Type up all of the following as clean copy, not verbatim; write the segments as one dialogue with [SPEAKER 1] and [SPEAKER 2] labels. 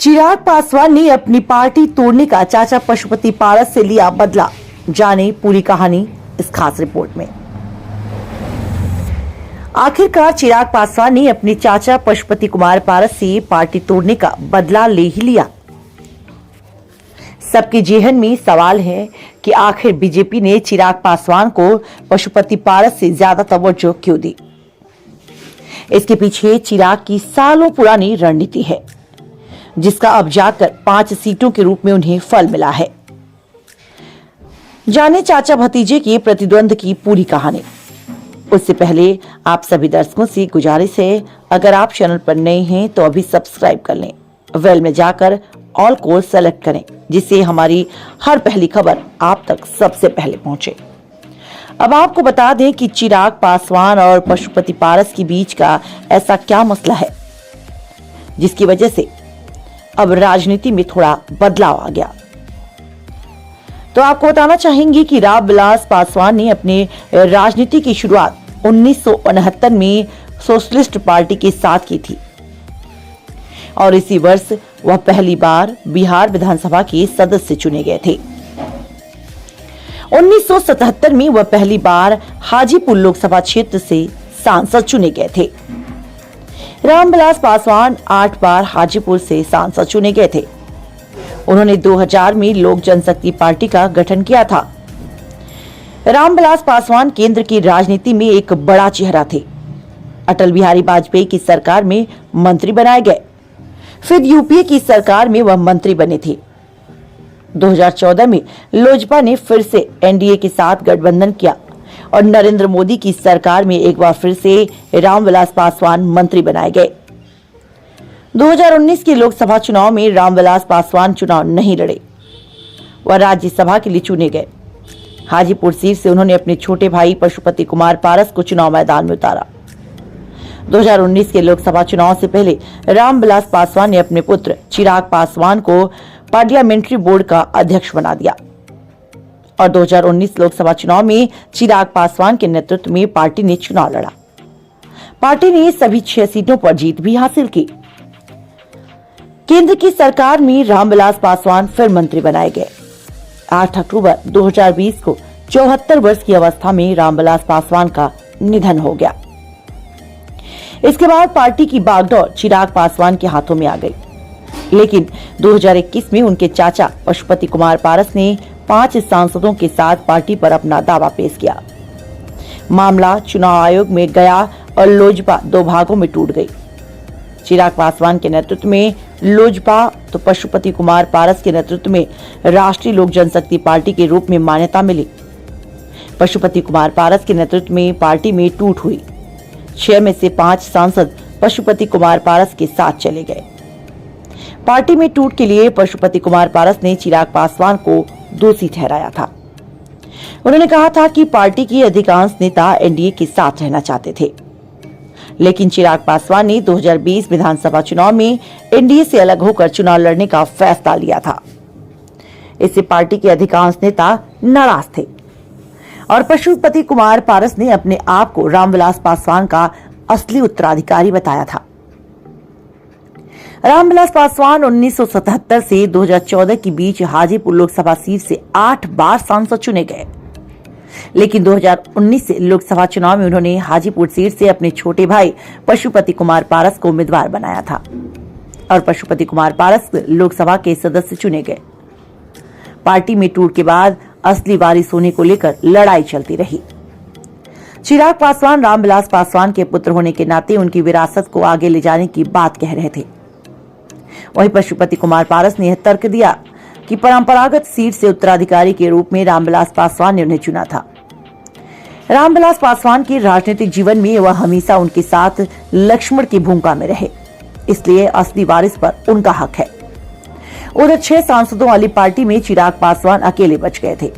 [SPEAKER 1] चिराग पासवान ने अपनी पार्टी तोड़ने का चाचा पशुपति पारस से लिया बदला। जाने पूरी कहानी इस खास रिपोर्ट में। आखिरकार चिराग पासवान ने अपने चाचा पशुपति कुमार पारस से पार्टी तोड़ने का बदला ले ही लिया। सबके जेहन में सवाल है कि आखिर बीजेपी ने चिराग पासवान को पशुपति पारस से ज्यादा तवज्जो क्यों दी। इसके पीछे चिराग की सालों पुरानी रणनीति है, जिसका अब जाकर 5 सीटों के रूप में उन्हें फल मिला है। जाने चाचा भतीजे के प्रतिद्वंद की पूरी कहानी। उससे पहले आप सभी दर्शकों से गुजारिश है, अगर आप चैनल पर नए हैं तो अभी सब्सक्राइब कर लें, वेल में जाकर ऑल को सेलेक्ट करें, जिससे हमारी हर पहली खबर आप तक सबसे पहले पहुंचे। अब आपको बता दें कि चिराग पासवान और पशुपति पारस के बीच का ऐसा क्या मसला है जिसकी वजह से अब राजनीति में थोड़ा बदलाव आ गया। तो आपको बताना चाहेंगे कि रामविलास पासवान ने अपने राजनीति की शुरुआत 1969 में सोशलिस्ट पार्टी के साथ की थी और इसी वर्ष वह पहली बार बिहार विधानसभा के सदस्य चुने गए थे। 1977 में वह पहली बार हाजीपुर लोकसभा क्षेत्र से सांसद चुने गए थे। रामविलास पासवान 8 बार हाजीपुर से सांसद चुने गए थे। उन्होंने 2000 में लोक जनशक्ति पार्टी का गठन किया था। रामविलास पासवान केंद्र की राजनीति में एक बड़ा चेहरा थे। अटल बिहारी वाजपेयी की सरकार में मंत्री बनाए गए, फिर यूपीए की सरकार में वह मंत्री बने थे। 2014 में लोजपा ने फिर से एनडीए के साथ गठबंधन किया और नरेंद्र मोदी की सरकार में एक बार फिर से रामविलास पासवान मंत्री बनाए गए। 2019 के लोकसभा चुनाव में रामविलास पासवान चुनाव नहीं लड़े, वह राज्यसभा के लिए चुने गए। हाजीपुर सीट से उन्होंने अपने छोटे भाई पशुपति कुमार पारस को चुनाव मैदान में उतारा। 2019 के लोकसभा चुनाव से पहले रामविलास पासवान ने अपने पुत्र चिराग पासवान को पार्लियामेंट्री बोर्ड का अध्यक्ष बना दिया और 2019 लोकसभा चुनाव में चिराग पासवान के नेतृत्व में पार्टी ने चुनाव लड़ा। पार्टी ने सभी 6 सीटों पर जीत भी हासिल की। केंद्र की सरकार में रामविलास पासवान फिर मंत्री बनाए गए। 8 अक्टूबर 2020 को 74 वर्ष की अवस्था में रामविलास पासवान का निधन हो गया। इसके बाद पार्टी की बागडोर चिराग पासवान के हाथों में आ गई, लेकिन 2021 में उनके चाचा पशुपति कुमार पारस ने 5 सांसदों के साथ पार्टी पर अपना दावा पेश किया। मामला चुनाव आयोग में गया और लोजपा 2 भागों में टूट गई। चिराग पासवान के नेतृत्व में लोजपा तो पशुपति कुमार पारस के नेतृत्व में राष्ट्रीय लोक जनशक्ति पार्टी के रूप में मान्यता मिली। पशुपति कुमार पारस के नेतृत्व में पार्टी में टूट हुई। 6 में से 5 सांसद पशुपति कुमार पारस के साथ चले गए। पार्टी में टूट के लिए पशुपति कुमार पारस ने चिराग पासवान को दोषी ठहराया था। उन्होंने कहा था कि पार्टी के अधिकांश नेता एनडीए के साथ रहना चाहते थे, लेकिन चिराग पासवान ने 2020 विधानसभा चुनाव में एनडीए से अलग होकर चुनाव लड़ने का फैसला लिया था। इससे पार्टी के अधिकांश नेता नाराज थे और पशुपति कुमार पारस ने अपने आप को रामविलास पासवान का असली उत्तराधिकारी बताया था। रामविलास पासवान 1977 से 2014 के बीच हाजीपुर लोकसभा सीट से 8 बार सांसद चुने गए, लेकिन 2019 से लोकसभा चुनाव में उन्होंने हाजीपुर सीट से अपने छोटे भाई पशुपति कुमार पारस को उम्मीदवार बनाया था और पशुपति कुमार पारस लोकसभा के सदस्य चुने गए। पार्टी में टूट के बाद असली वारिस होने को लेकर लड़ाई चलती रही। चिराग पासवान रामविलास पासवान के पुत्र होने के नाते उनकी विरासत को आगे ले जाने की बात कह रहे थे। वहीं पशुपति कुमार पारस ने यह तर्क दिया कि परंपरागत सीट से उत्तराधिकारी के रूप में रामविलास पासवान ने उन्हें चुना था। रामविलास पासवान के राजनीतिक जीवन में वह हमेशा उनके साथ लक्ष्मण की भूमिका में रहे, इसलिए असली वारिस पर उनका हक है। उधर 6 सांसदों वाली पार्टी में चिराग पासवान अकेले बच गए थे।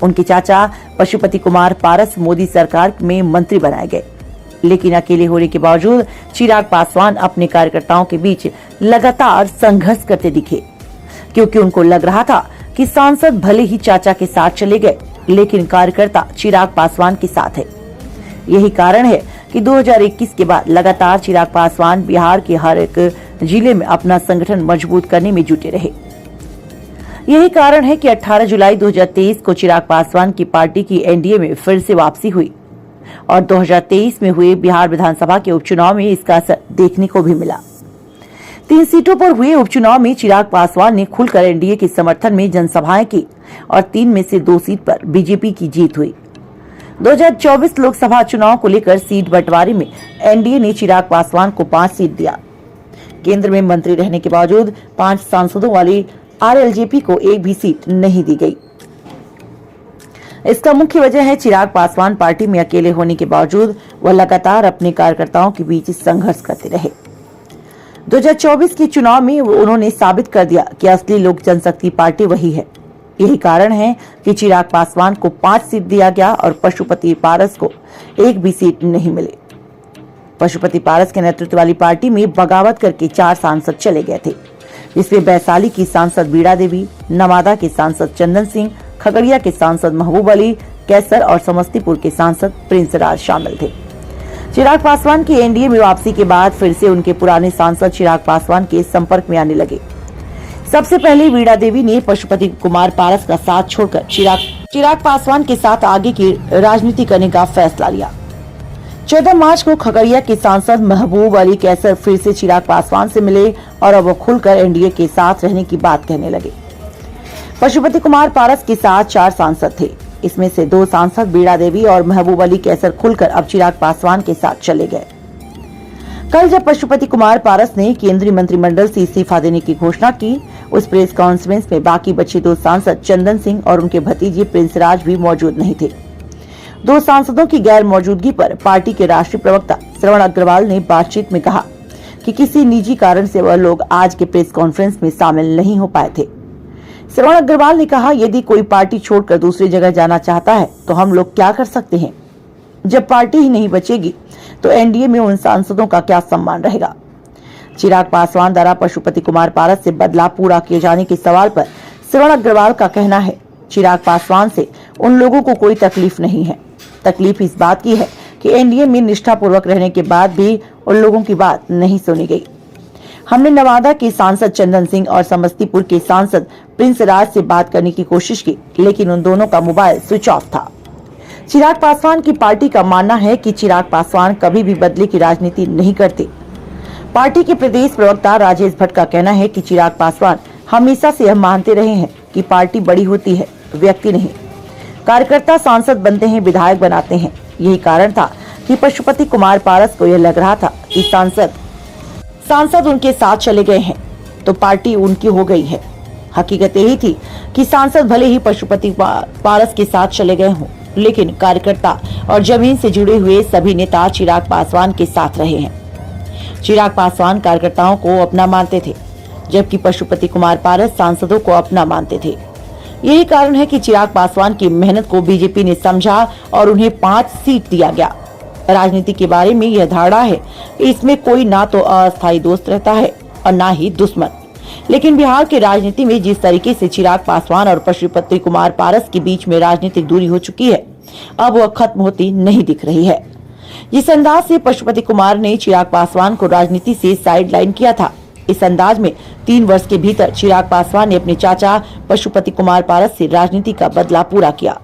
[SPEAKER 1] उनके चाचा पशुपति कुमार पारस मोदी सरकार में मंत्री बनाए गए, लेकिन अकेले होने के बावजूद चिराग पासवान अपने कार्यकर्ताओं के बीच लगातार संघर्ष करते दिखे, क्योंकि उनको लग रहा था कि सांसद भले ही चाचा के साथ चले गए, लेकिन कार्यकर्ता चिराग पासवान के साथ है। यही कारण है कि 2021 के बाद लगातार चिराग पासवान बिहार के हर एक जिले में अपना संगठन मजबूत करने में जुटे रहे। यही कारण है कि 18 जुलाई 2023 को चिराग पासवान की पार्टी की एनडीए में फिर से वापसी हुई और 2023 में हुए बिहार विधानसभा के उपचुनाव में इसका असर देखने को भी मिला। 3 सीटों पर हुए उपचुनाव में चिराग पासवान ने खुलकर एनडीए के समर्थन में जनसभाएं की और 3 में से 2 सीट पर बीजेपी की जीत हुई। 2024 लोकसभा चुनाव को लेकर सीट बंटवारे में एनडीए ने चिराग पासवान को 5 सीट दिया। केंद्र में मंत्री रहने के बावजूद 5 सांसदों वाली आरएलजेपी को एक भी सीट नहीं दी गई। इसका मुख्य वजह है चिराग पासवान पार्टी में अकेले होने के बावजूद वह लगातार अपने कार्यकर्ताओं के बीच संघर्ष करते रहे। 2024 के चुनाव में उन्होंने साबित कर दिया कि असली लोक जनशक्ति पार्टी वही है। यही कारण है कि चिराग पासवान को 5 सीट दिया गया और पशुपति पारस को एक भी सीट नहीं मिली। पशुपति पारस के नेतृत्व वाली पार्टी में बगावत करके 4 सांसद चले गए थे, जिसमें वैशाली की सांसद बीड़ा देवी, नवादा के सांसद चंदन सिंह, खगड़िया के सांसद महबूब अली कैसर और समस्तीपुर के सांसद प्रिंस राज शामिल थे। चिराग पासवान की एनडीए में वापसी के बाद फिर से उनके पुराने सांसद चिराग पासवान के संपर्क में आने लगे। सबसे पहले बीड़ा देवी ने पशुपति कुमार पारस का साथ छोड़कर चिराग पासवान के साथ आगे की राजनीति करने का फैसला लिया। 14 मार्च को खगड़िया के सांसद महबूब अली कैसर फिर से चिराग पासवान से मिले और अब वो खुलकर एनडीए के साथ रहने की बात कहने लगे। पशुपति कुमार पारस के साथ 4 सांसद थे, इसमें से 2 सांसद बीड़ा देवी और महबूब अली कैसर खुलकर अब चिराग पासवान के साथ चले गए। कल जब पशुपति कुमार पारस ने केंद्रीय मंत्रिमंडल से इस्तीफा देने की घोषणा की, उस प्रेस कॉन्फ्रेंस में बाकी बचे 2 सांसद चंदन सिंह और उनके भतीजे प्रिंस राज भी मौजूद नहीं थे। 2 सांसदों की गैर मौजूदगी पर पार्टी के राष्ट्रीय प्रवक्ता श्रवण अग्रवाल ने बातचीत में कहा कि किसी निजी कारण से वह लोग आज के प्रेस कॉन्फ्रेंस में शामिल नहीं हो पाए थे। श्रवण अग्रवाल ने कहा, यदि कोई पार्टी छोड़कर दूसरी जगह जाना चाहता है तो हम लोग क्या कर सकते हैं। जब पार्टी ही नहीं बचेगी तो एनडीए में उन सांसदों का क्या सम्मान रहेगा। चिराग पासवान द्वारा पशुपति कुमार पारस से बदलाव पूरा किए जाने के सवाल पर श्रवण अग्रवाल का कहना है, चिराग पासवान से उन लोगों को कोई तकलीफ नहीं है। तकलीफ इस बात की है कि एनडीए में निष्ठापूर्वक रहने के बाद भी उन लोगों की बात नहीं सुनी गई। हमने नवादा के सांसद चंदन सिंह और समस्तीपुर के सांसद प्रिंस राज से बात करने की कोशिश की, लेकिन उन दोनों का मोबाइल स्विच ऑफ था। चिराग पासवान की पार्टी का मानना है कि चिराग पासवान कभी भी बदले की राजनीति नहीं करते। पार्टी के प्रदेश प्रवक्ता राजेश भट्ट का कहना है कि चिराग पासवान हमेशा से यह मानते रहे हैं कि पार्टी बड़ी होती है, व्यक्ति नहीं। कार्यकर्ता सांसद बनते हैं, विधायक बनाते हैं। यही कारण था कि पशुपति कुमार पारस को यह लग रहा था कि सांसद उनके साथ चले गए हैं तो पार्टी उनकी हो गई है। हकीकत यही थी कि सांसद भले ही पशुपति पारस के साथ चले गए हों, लेकिन कार्यकर्ता और जमीन से जुड़े हुए सभी नेता चिराग पासवान के साथ रहे हैं। चिराग पासवान कार्यकर्ताओं को अपना मानते थे, जबकि पशुपति कुमार पारस सांसदों को अपना मानते थे। यही कारण है कि चिराग पासवान की मेहनत को बीजेपी ने समझा और उन्हें 5 सीट दिया गया। राजनीति के बारे में यह धारणा है कि इसमें कोई ना तो अस्थायी दोस्त रहता है और ना ही दुश्मन, लेकिन बिहार की राजनीति में जिस तरीके से चिराग पासवान और पशुपति कुमार पारस के बीच में राजनीतिक दूरी हो चुकी है, अब वह खत्म होती नहीं दिख रही है। जिस अंदाज से पशुपति कुमार ने चिराग पासवान को राजनीति से साइडलाइन किया था, इस अंदाज में 3 वर्ष के भीतर चिराग पासवान ने अपने चाचा पशुपति कुमार पारस से राजनीति का बदला पूरा किया।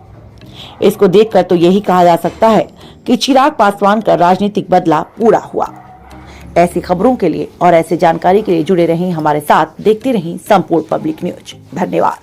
[SPEAKER 1] इसको देखकर तो यही कहा जा सकता है कि चिराग पासवान का राजनीतिक बदला पूरा हुआ। ऐसी खबरों के लिए और ऐसी जानकारी के लिए जुड़े रहें हमारे साथ, देखते रहें संपूर्ण पब्लिक न्यूज। धन्यवाद।